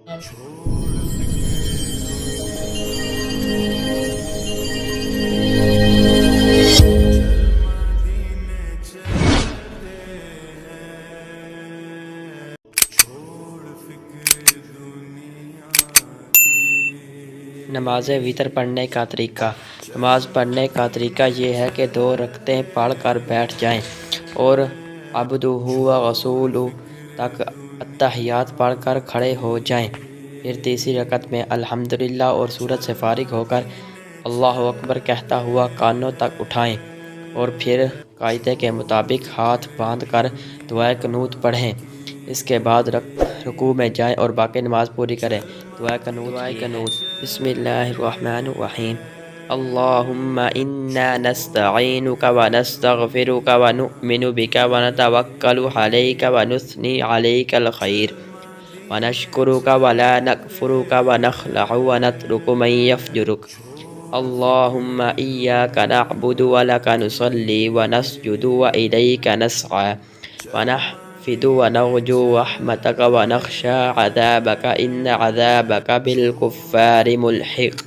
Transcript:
نماز وتر پڑھنے کا طریقہ۔ نماز پڑھنے کا طریقہ یہ ہے کہ 2 رکعتیں پڑھ کر بیٹھ جائیں اور عبدہ و رسولہ تک اتحیات پڑھ کر کھڑے ہو جائیں، پھر تیسری رکعت میں الحمدللہ اور سورت سے فارغ ہو کر اللہ اکبر کہتا ہوا کانوں تک اٹھائیں اور پھر قاعدے کے مطابق ہاتھ باندھ کر دعائے قنوت پڑھیں۔ اس کے بعد رکوع میں جائیں اور باقی نماز پوری کریں۔ دعائے قنوت۔ بسم اللہ الرحمن الرحیم۔ اللہم انا نستعینک ونستغفرک ونؤمن بک ونتوکل علیک ونثنی علیک الخیر ونشکرک ولا نکفرک ونخلع ونترک من یفجرک۔ اللہم ایاک نعبد ولک نصلی ونسجد والیک نسعی ونحفد ونرجو رحمتک ونخشى عذابک ان عذابک بالکفار ملحق۔